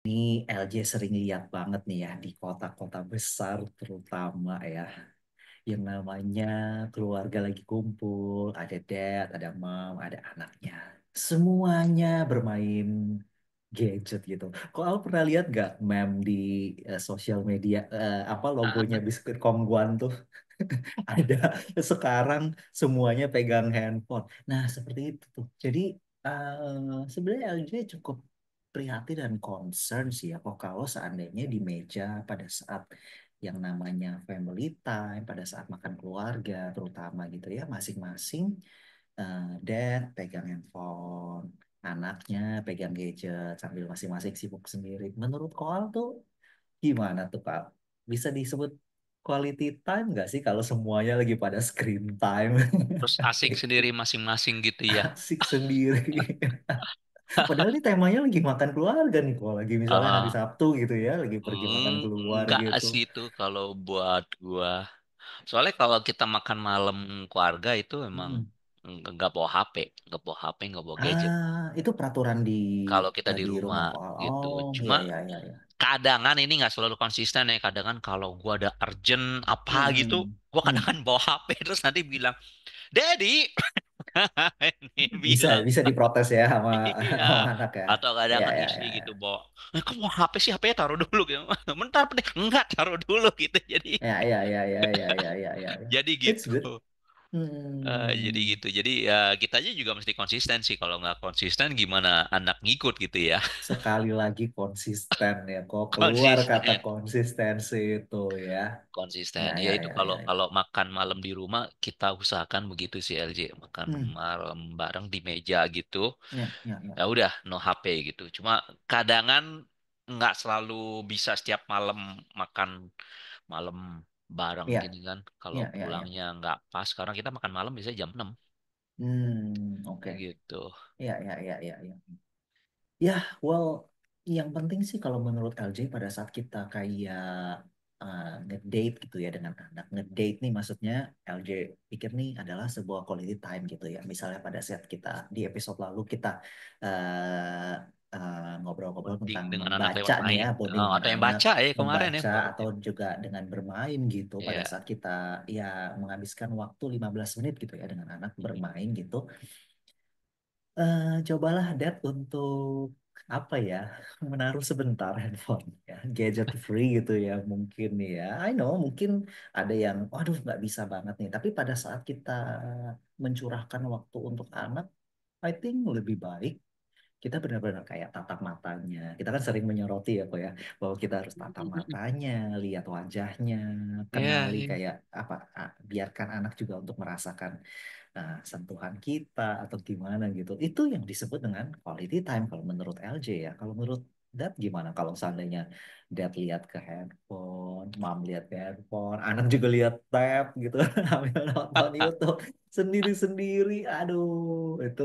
Ini LJ sering lihat banget nih ya di kota-kota besar terutama ya. Yang namanya keluarga lagi kumpul, ada dad, ada mom, ada anaknya. Semuanya bermain gadget gitu. Kok aku pernah lihat gak meme di sosial media apa logonya biskuit Kongguan tuh ada sekarang semuanya pegang handphone. Nah, seperti itu tuh. Jadi sebenarnya LJ cukup prihatin dan concern sih ya kok kalau seandainya di meja pada saat yang namanya family time, pada saat makan keluarga terutama gitu ya, masing-masing dad pegang handphone, anaknya pegang gadget sambil masing-masing sibuk sendiri. Menurut Koal tuh gimana tuh Kak? Bisa disebut quality time nggak sih kalau semuanya lagi pada screen time? Terus asik sendiri masing-masing gitu ya. Asik sendiri. Padahal ini temanya lagi makan keluarga nih, kalau lagi misalnya hari Ah, Sabtu gitu ya, lagi pergi makan keluar enggak gitu. sih itu kalau buat gua. Soalnya kalau kita makan malam keluarga itu emang Hmm. nggak bawa HP, nggak bawa HP, nggak bawa gadget. Itu peraturan di Kalau kita di di rumah rumah Koal. gitu. Oh, Cuma ya ya ya ya. kadangan ini nggak selalu konsisten ya. Kadangan kalau gua ada urgent apa Hmm, gitu, hmm, gua hmm. kadang bawa HP terus nanti bilang, Daddy, ini Bisa bilang. bisa diprotes ya sama Iya. sama anak ya. Atau Ya kadang ya istri ya ya. gitu bawa, kamu mau HP sih, HP-nya taruh dulu gitu. Bentar, enggak taruh dulu gitu. Jadi Ya ya ya ya ya ya ya ya. Ya. jadi It's gitu. good. Jadi Hmm. gitu. Jadi ya kita aja juga mesti konsisten sih. Kalau nggak konsisten gimana anak ngikut gitu ya. Sekali lagi konsisten ya. Kok keluar kata Konsisten. konsistensi itu ya. Konsisten. Ya Ya ya itu ya kalau ya. Ya. kalau makan malam di rumah kita usahakan begitu sih LJ. Makan Hmm. malam bareng di meja gitu. Ya ya ya. Ya udah no HP gitu. Cuma kadangan nggak selalu bisa setiap malam makan malam bareng Ya gini kan. Kalau ya ya ya. pulangnya nggak pas, sekarang kita makan malam bisa jam 6 Oke. gitu. Ya ya ya ya ya. Ya, well, yang penting sih kalau menurut LJ pada saat kita kayak ngedate gitu ya dengan anak. Ngedate nih maksudnya LJ pikir nih adalah sebuah quality time gitu ya. Misalnya pada saat kita di episode lalu kita uh, ngobrol-ngobrol Bonding tentang dengan anak membaca lewat nih main. ya, bonding Oh, dengan atau yang anak, baca ya kemarin ya membaca baru atau ya. juga dengan bermain gitu. Pada Iya. saat kita ya menghabiskan waktu 15 menit gitu ya dengan anak bermain gitu. Cobalah Dad untuk apa ya menaruh sebentar handphone ya gadget free gitu ya mungkin nih ya I know mungkin ada yang waduh nggak bisa banget nih tapi pada saat kita mencurahkan waktu untuk anak I think lebih baik kita benar-benar kayak tatap matanya. Kita kan sering menyoroti ya kok ya, bahwa kita harus tatap matanya, lihat wajahnya, Iya, kenali iya. kayak apa, biarkan anak juga untuk merasakan sentuhan kita atau gimana gitu. Itu yang disebut dengan quality time kalau menurut LJ ya. Kalau menurut Dad gimana kalau seandainya Dad lihat ke handphone, Mom lihat ke handphone, anak juga lihat tab gitu, sambil nonton YouTube sendiri-sendiri. Aduh, itu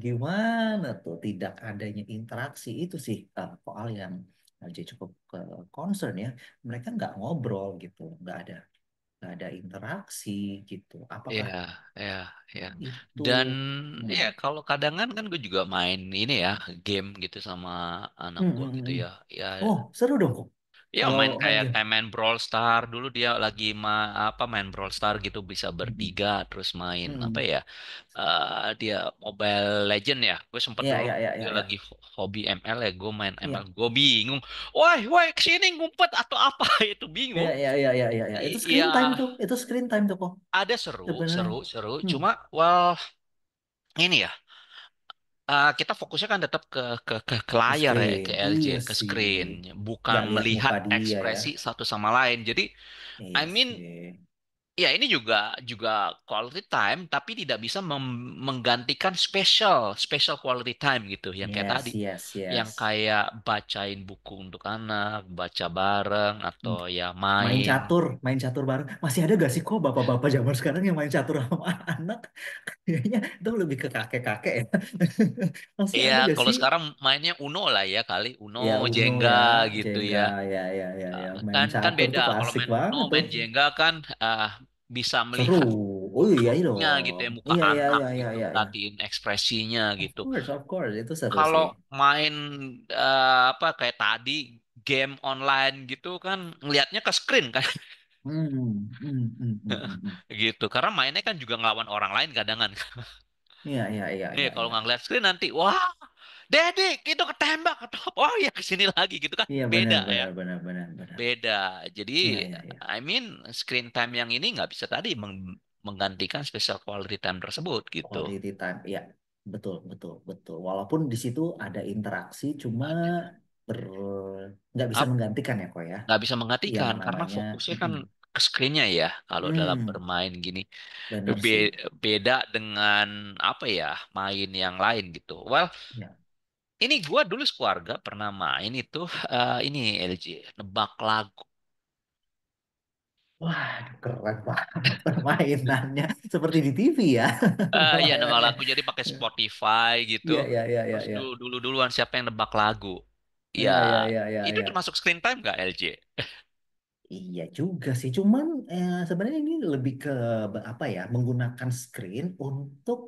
gimana tuh tidak adanya interaksi itu sih soal yang LJ cukup concern ya. Mereka nggak ngobrol gitu, nggak ada interaksi gitu. Iya, Apakah iya, iya. itu Dan hmm. ya kalau kadangan kan gue juga main ini ya, game gitu sama anak gue gitu Hmm. ya. Ya, Oh, seru dong kok. ya Kalau main main kayak game. kayak main Brawl Star dulu dia lagi apa main Brawl Star gitu bisa Hmm. bertiga terus main apa Hmm. ya? Dia Mobile Legend ya. Gue sempet Ya, dulu ya, ya, dia ya, lagi ya. hobi ML ya, gue main ML. Iya. Gue bingung. Wah, wah kesini ngumpet atau apa itu Ya, bingung. ya, ya, ya, ya, ya. Itu screen time Ya tuh. Itu screen time tuh kok. ada seru, Sebenarnya. seru, seru. Hmm. Cuma well ini ya. Kita fokusnya kan tetap ke Ke layar ya, ke screen. LJ, Iya ke sih. screen, bukan Nggak lihat melihat muka dia ya. ekspresi satu sama lain. Jadi, I Iya mean, sih. ya ini juga juga quality time, tapi tidak bisa menggantikan special, special quality time gitu. Yang kayak tadi, Yes, yes, yang yes. kayak bacain buku untuk anak, baca bareng, atau ya Main main. catur, main catur bareng. Masih ada gak sih kok bapak-bapak zaman sekarang yang main catur sama anak? Kayaknya itu lebih ke kakek-kakek ya. Masih Iya, ada gak kalau sih? sekarang mainnya Uno lah ya kali, Uno, Ya Uno Jenga ya, gitu Jenga ya. ya ya ya ya. Main Kan catur beda. tuh Kalau klasik main Uno, banget tuh. main Jenga kan bisa Seru. melihat. Oh iya iya rotnya gitu dong. ya, muka Iya iya anak iya iya gitu, iya iya. perhatiin ekspresinya gitu. Of course, itu seru Kalau sih. main apa kayak tadi game online gitu kan ngelihatnya ke screen kan gitu. Karena mainnya kan juga ngelawan orang lain kadang kan. Iya iya iya Nih iya kalau iya. nggak ngeliat screen nanti wah Dedik itu ketembak atau apa? Oh ya kesini lagi gitu kan Iya beda benar ya. benar benar benar benar. Beda. Jadi, Iya iya iya. I mean, screen time yang ini nggak bisa tadi menggantikan special quality time tersebut gitu. Quality time, iya betul betul betul. Walaupun di situ ada interaksi, cuma ber nggak bisa Ap- menggantikan ya kok ya. Nggak bisa Yang menggantikan karena namanya, fokusnya kan ke screennya ya kalau dalam bermain gini. benar sih. Beda dengan apa ya main yang lain gitu. Well, Ya. ini gua dulu sekeluarga pernah main itu ini LJ nebak lagu. Wah, keren banget permainannya. Seperti di TV ya Iya nebak permainannya. lagu jadi pakai Spotify gitu. Iya, iya, iya, iya, Terus iya. dulu duluan siapa yang nebak lagu? Ya, Iya, iya, iya, iya, itu iya. termasuk screen time nggak LJ? Iya juga sih, cuman sebenarnya ini lebih ke apa ya, menggunakan screen untuk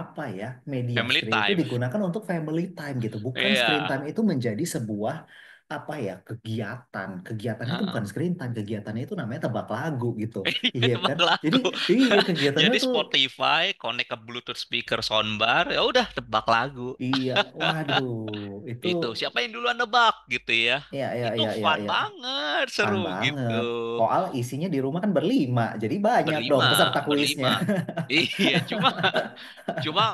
apa ya, media Family screen itu time. digunakan untuk family time gitu, bukan screen Iya. time itu menjadi sebuah apa ya, kegiatan. Kegiatannya itu bukan Heeh. screen time, kegiatannya itu namanya tebak lagu gitu, Iya iya tebak kan? Jadi lagu. iya kegiatannya Jadi tuh Spotify connect ke Bluetooth speaker soundbar, ya udah tebak lagu. iya, waduh, itu Itu siapa yang duluan nebak gitu ya. iya iya Itu iya iya fun iya, banget, fun seru gitu. banget. Soal isinya di rumah kan berlima, jadi banyak dong Berlima, peserta kuisnya. berlima. Iya, cuma cuma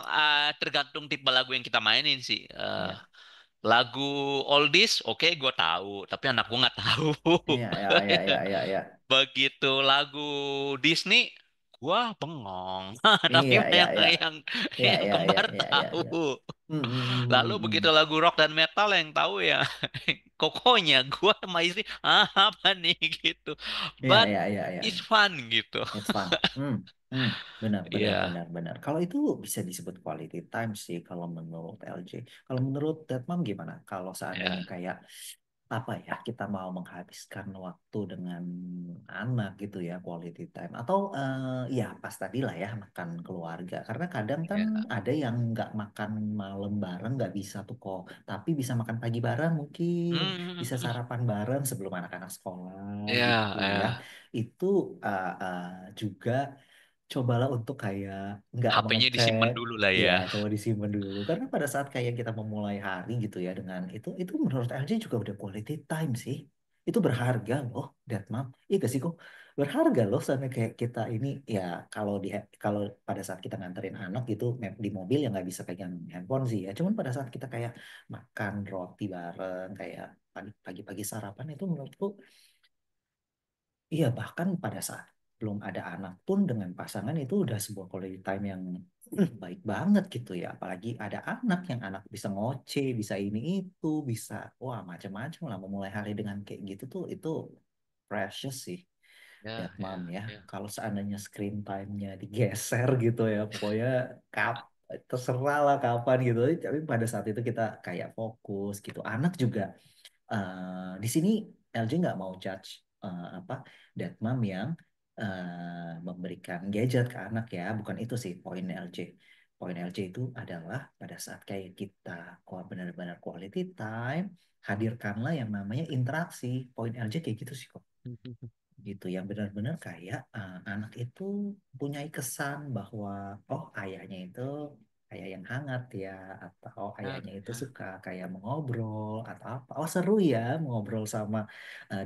tergantung tipe lagu yang kita mainin sih. Iya. Lagu oldies, oke, gue tahu, tapi anak gue nggak tahu. Iya, iya, iya, iya, iya, iya. Begitu lagu Disney, gua bengong. Tapi Iya, iya, yang iya. yang Iya, yang iya, iya, kembar iya, iya, iya. tahu. Lalu Hmm. begitu lagu rock dan metal yang tahu ya kokonya gua sama istri apa nih gitu. Iya, But iya, iya, iya. it's fun gitu. It's fun. Hmm. Benar, benar, Iya, benar, benar. Kalau itu bisa disebut quality time sih kalau menurut LJ. Kalau menurut Deadmam gimana? Kalau seandainya ya, kayak apa ya, kita mau menghabiskan waktu dengan anak gitu ya, quality time, atau ya pas tadi lah ya, makan keluarga, karena kadang kan ya. ada yang nggak makan malam bareng, nggak bisa tuh kok, tapi bisa makan pagi bareng mungkin, bisa Hmm, sarapan bareng sebelum anak-anak sekolah ya, gitu ya. ya. Itu uh, uh, juga cobalah untuk kayak nggak HP-nya mengecek, disimpan dulu lah ya ya. coba disimpan dulu, karena pada saat kayak kita memulai hari gitu ya dengan itu menurut LJ juga udah quality time sih, itu berharga loh that mom, iya gak sih kok, berharga loh sampai kayak kita ini ya, kalau kalau pada saat kita nganterin anak gitu di mobil ya nggak bisa pegang handphone sih ya, cuman pada saat kita kayak makan roti bareng kayak pagi-pagi sarapan itu menurutku. Iya, bahkan pada saat belum ada anak pun dengan pasangan itu udah sebuah quality time yang baik banget gitu ya. Apalagi ada anak yang anak bisa ngoceh, bisa ini itu, bisa wah macam-macam lah, memulai hari dengan kayak gitu tuh itu precious sih. That Ya, mom ya, ya. ya. Kalau seandainya screen time-nya digeser gitu ya, pokoknya kap terserah lah kapan gitu. Tapi pada saat itu kita kayak fokus gitu. Anak juga di sini LJ nggak mau judge apa that mom yang memberikan gadget ke anak ya, bukan itu sih poin LJ. Poin LJ itu adalah pada saat kayak kita kok benar-benar quality time, hadirkanlah yang namanya interaksi. Poin LJ kayak gitu sih kok, gitu yang benar-benar kayak anak itu punya kesan bahwa oh ayahnya itu ayah yang hangat ya, atau Ya, ayahnya itu ya. suka kayak mengobrol atau apa, oh seru ya mengobrol sama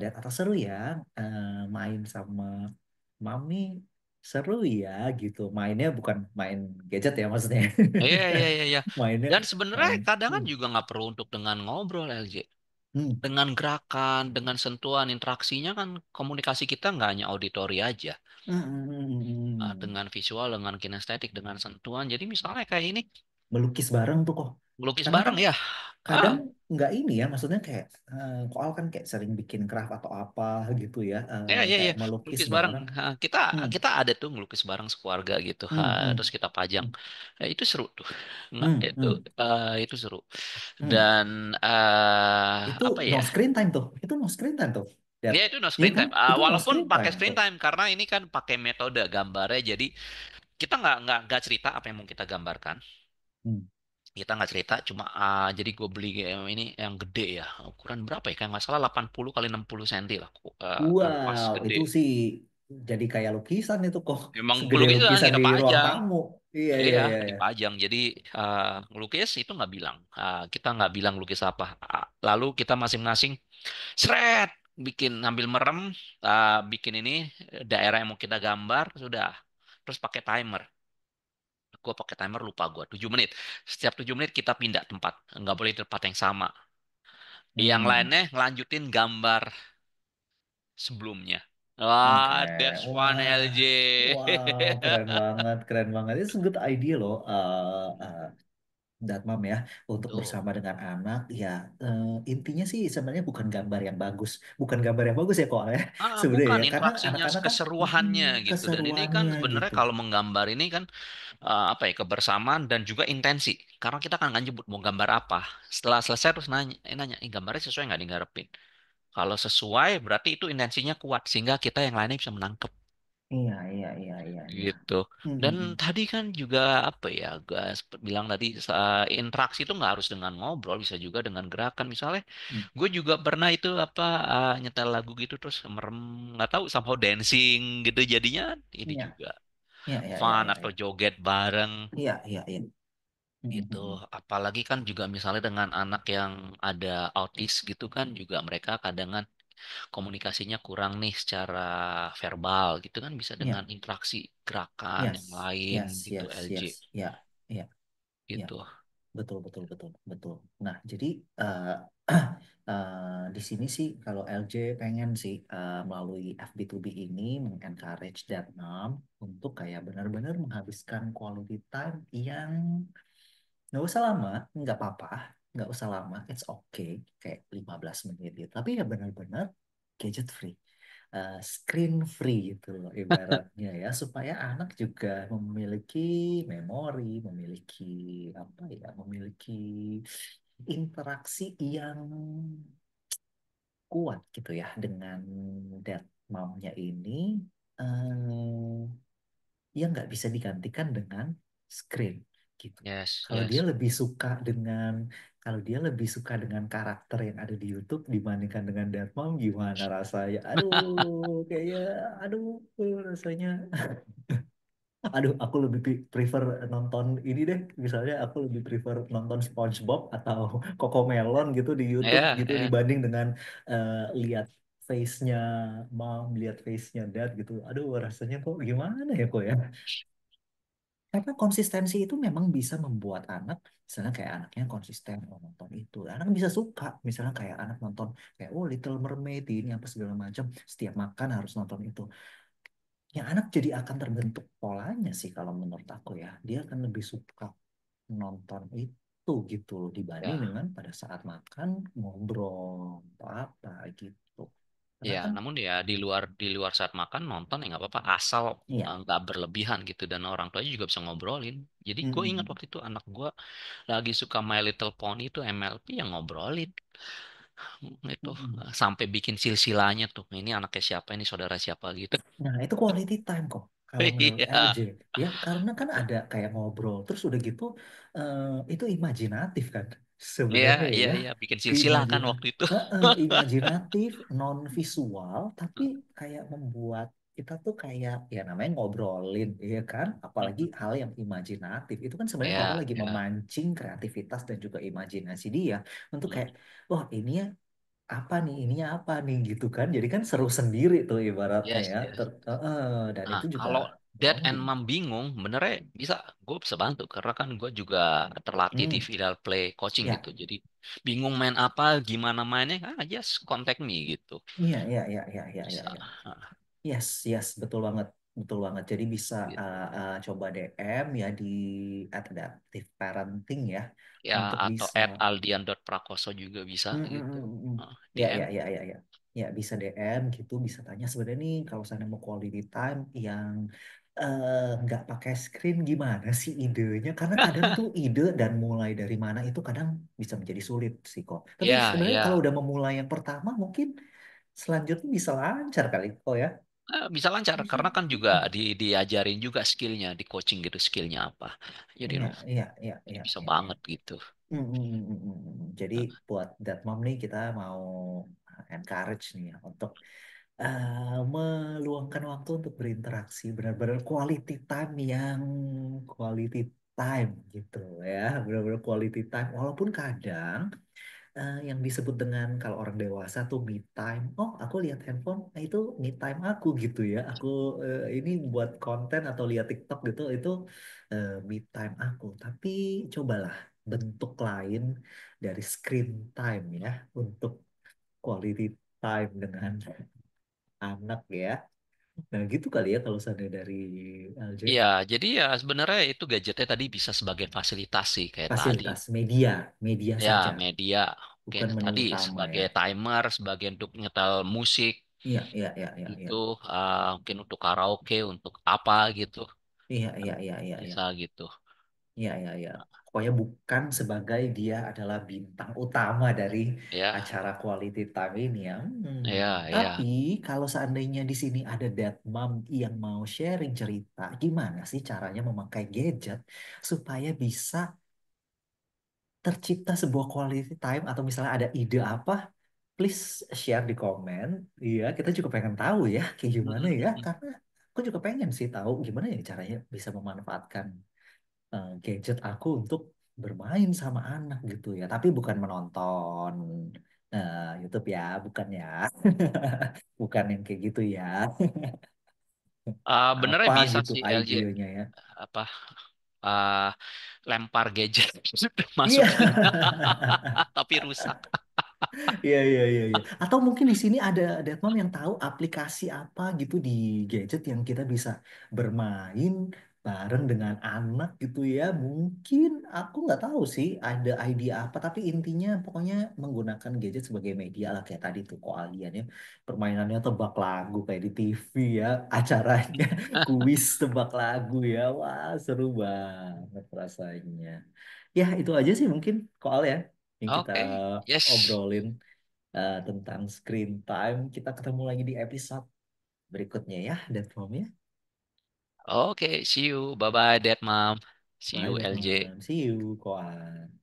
dad, atau seru ya main sama mami, seru ya gitu, mainnya bukan main gadget ya maksudnya. Iya, iya, iya, iya. Mainnya Dan sebenarnya main kadang kan juga nggak perlu untuk dengan ngobrol, LJ. hmm, Dengan gerakan, dengan sentuhan, interaksinya kan komunikasi kita nggak hanya auditori aja. hmm. Dengan visual, dengan kinestetik, dengan sentuhan. Jadi misalnya kayak ini, Melukis bareng tuh kok, melukis karena kan bareng ya. kadang Ah, nggak ini ya, maksudnya kayak koal kan kayak sering bikin craft atau apa gitu ya, ya, ya, ya. kayak melukis Melukis bareng. bareng. Kita Hmm, kita ada tuh ngelukis bareng sekeluarga gitu. hmm, Terus hmm, kita pajang. Itu seru tuh. Nggak, hmm, hmm, itu seru. hmm. Dan Itu apa no ya? screen time tuh, itu no screen time tuh. That, Ya itu no ya screen kan? time. Itu no Walaupun screen pakai time screen tuh. time karena ini kan pakai metode gambarnya. Jadi kita nggak cerita apa yang mau kita gambarkan. Hmm. Kita nggak cerita, cuma jadi gue beli yang ini yang gede ya. Ukuran berapa ya? Kayak nggak salah 80 kali 60 cm lah. Kanvas Wow, gede. itu sih jadi kayak lukisan itu kok. Emang Segede pelukisan lukisan kita di ruang pajang. tamu. Iya, iya, Iya, iya, iya. dipajang. Jadi ngelukis itu nggak bilang. Kita nggak bilang lukis apa. Lalu kita masing-masing seret bikin ambil merem, bikin ini daerah yang mau kita gambar sudah. Terus pakai timer. Gue pakai timer lupa gue 7 menit. Setiap 7 menit kita pindah tempat. Nggak boleh di tempat yang sama. Yang Hmm. lainnya ngelanjutin gambar sebelumnya. Oke, That's fun wah, LJ. wow, keren banget, keren banget. Itu good idea loh, Datmam ya, untuk Tuh. bersama dengan anak. Ya, intinya sih sebenarnya bukan gambar yang bagus, bukan gambar yang bagus ya kok ya, sebenarnya Bukan ya, karena interaksinya, anak-anak kan keseruannya gitu. Dan ini kan keseruannya sebenarnya gitu. kalau menggambar ini kan apa ya kebersamaan dan juga intensi. Karena kita kan nggak nyebut mau gambar apa. Setelah selesai terus nanya, gambarnya sesuai nggak digarapin? Kalau sesuai berarti itu intensinya kuat sehingga kita yang lainnya bisa menangkap Iya, iya, iya, iya, iya. gitu. Hmm, Dan hmm, hmm. tadi kan juga apa ya, gue bilang tadi interaksi itu nggak harus dengan ngobrol, bisa juga dengan gerakan. Misalnya, Hmm. gue juga pernah itu apa nyetel lagu gitu terus merem nggak tahu somehow dancing gitu jadinya ini Iya, juga iya, iya, iya, fun iya, atau iya, joget bareng iya, iya, iya. Hmm, hmm, gitu. hmm, hmm. Apalagi kan juga misalnya dengan anak yang ada autis gitu kan juga mereka kadang kan komunikasinya kurang nih secara verbal gitu kan bisa dengan Iya, interaksi gerakan yang yes, lain yes, gitu yes, LJ yes, ya, ya, ya. gitu. Betul, betul, betul, betul. Nah, jadi di sini sih kalau LJ pengen sih melalui FB2B ini mengencourage Datnam untuk kayak benar-benar menghabiskan quality time yang nggak usah lama, nggak apa-apa, nggak usah lama, it's okay, kayak 15 menit gitu. Tapi ya benar-benar gadget free, screen free gitu loh ibaratnya ya, supaya anak juga memiliki memori, memiliki apa ya, memiliki interaksi yang kuat gitu ya dengan dad momnya ini, yang nggak bisa digantikan dengan screen gitu. Yes, Kalau dia yes. lebih suka dengan kalau dia lebih suka dengan karakter yang ada di YouTube dibandingkan dengan Dead Mom, gimana rasanya? Aduh, kayaknya, aduh, rasanya, aduh, aku lebih prefer nonton ini deh. Misalnya aku lebih prefer nonton SpongeBob atau Cocomelon gitu di YouTube Ya, gitu ya, dibanding dengan lihat face-nya mom, lihat face-nya dad gitu. Aduh, rasanya kok gimana ya kok ya? Karena konsistensi itu memang bisa membuat anak, misalnya kayak anaknya konsisten oh, nonton itu, anak bisa suka, misalnya kayak anak nonton kayak oh Little Mermaid ini apa segala macam, setiap makan harus nonton itu. Ya anak jadi akan terbentuk polanya sih kalau menurut aku ya, dia akan lebih suka nonton itu gitu loh dibanding ya. dengan pada saat makan ngobrol atau apa gitu. Karena Ya, kan, namun ya di luar saat makan nonton ya nggak apa-apa asal iya. nggak berlebihan gitu dan orang tuanya juga bisa ngobrolin. Jadi gue ingat waktu itu anak gue lagi suka My Little Pony itu MLP yang ngobrolin itu Mm-mm. sampai bikin silsilanya tuh. Ini anaknya siapa, ini saudara siapa gitu. Nah, itu quality time kok kalau menurut Iya, LJ. Ya, karena kan ada kayak ngobrol. Terus udah gitu, itu imajinatif kan iya, sebenarnya iya, ya. iya, bikin silsilah kan waktu itu. Imajinatif, non visual, tapi kayak membuat kita tuh kayak ya namanya ngobrolin, ya kan? Apalagi hal yang imajinatif. Itu kan sebenarnya kamu Ya, lagi ya. memancing kreativitas dan juga imajinasi dia untuk Hmm. kayak, wah ini ya apa nih ininya apa nih gitu kan jadi kan seru sendiri tuh ibaratnya Yes, ya yes. dan Nah, itu juga kalau Dad and bonding. Mom bingung, benernya bisa, gue bisa bantu karena kan gue juga terlatih di Hmm, Vidal Play coaching ya, gitu. Jadi bingung main apa, gimana mainnya, just contact me gitu. iya, iya, iya, iya, iya, iya, Bisa. iya. Nah, Yes, yes, betul banget, betul banget. Jadi bisa gitu. coba DM ya di Adaptive Parenting ya Ya, untuk atau bisa. @aldian.prakoso juga bisa gitu. Mm. Ya, DM. ya, ya, ya, ya. Ya, bisa DM gitu, bisa tanya sebenarnya nih kalau saya mau quality time yang nggak pakai screen gimana sih idenya? Karena kadang tuh ide dan mulai dari mana itu kadang bisa menjadi sulit sih kok. Tapi Ya, sebenarnya kalau ya. udah memulai yang pertama mungkin selanjutnya bisa lancar kali kok ya. Bisa lancar karena kan juga diajarin juga skillnya di coaching gitu skillnya apa. Jadi Iya, no, iya, iya, jadi iya, bisa iya, iya. banget gitu. Jadi buat that mom nih kita mau encourage nih ya untuk meluangkan waktu untuk berinteraksi, benar-benar quality time yang quality time gitu ya, benar-benar quality time. Walaupun kadang yang disebut dengan kalau orang dewasa tuh me time. Oh, aku lihat handphone, nah itu me time aku gitu ya. Aku ini buat konten atau lihat TikTok gitu, itu me time aku. Tapi cobalah bentuk lain dari screen time ya untuk quality time dengan anak ya. Nah, gitu kali ya kalau seandainya dari LJ. Iya, jadi ya sebenarnya itu gadgetnya tadi bisa sebagai fasilitasi kayak tadi. Fasilitas media, media Ya, saja, media. Oke, bukan menu tadi utama sebagai ya. timer, sebagai untuk nyetel musik, Iya, iya, iya, iya, iya. itu mungkin untuk karaoke, untuk apa gitu. Iya, iya, iya, iya, iya. Bisa gitu. Iya, iya, iya. Pokoknya bukan sebagai dia adalah bintang utama dari Ya, acara quality time ini ya. ya, Tapi ya. kalau seandainya di sini ada dead mom yang mau sharing cerita, gimana sih caranya memakai gadget supaya bisa tercipta sebuah quality time atau misalnya ada ide apa, please share di komen. Iya, kita juga pengen tahu ya kayak gimana ya, karena aku juga pengen sih tahu gimana ya caranya bisa memanfaatkan gadget aku untuk bermain sama anak gitu ya. Tapi bukan menonton YouTube ya, bukan ya. Bukan yang kayak gitu ya. Benernya Apa bisa gitu sih LJ idenya ya. apa ah, lempar gadget Iya. masukin tapi rusak. Iya, iya, iya, iya. Atau mungkin di sini ada Deadmam yang tahu aplikasi apa gitu di gadget yang kita bisa bermain bareng dengan anak gitu ya. Mungkin aku nggak tahu sih ada ide apa, tapi intinya pokoknya menggunakan gadget sebagai media lah kayak tadi tuh koalian ya. Permainannya tebak lagu kayak di TV ya, acaranya kuis tebak lagu ya. Wah, seru banget rasanya. Ya, itu aja sih mungkin koal ya yang kita Oke, yes. obrolin tentang screen time. Kita ketemu lagi di episode berikutnya ya, Deadmom ya. Oke, see you. Bye bye, Dad, Mom. See Bye, you, LJ. Deadmom. See you, Koan.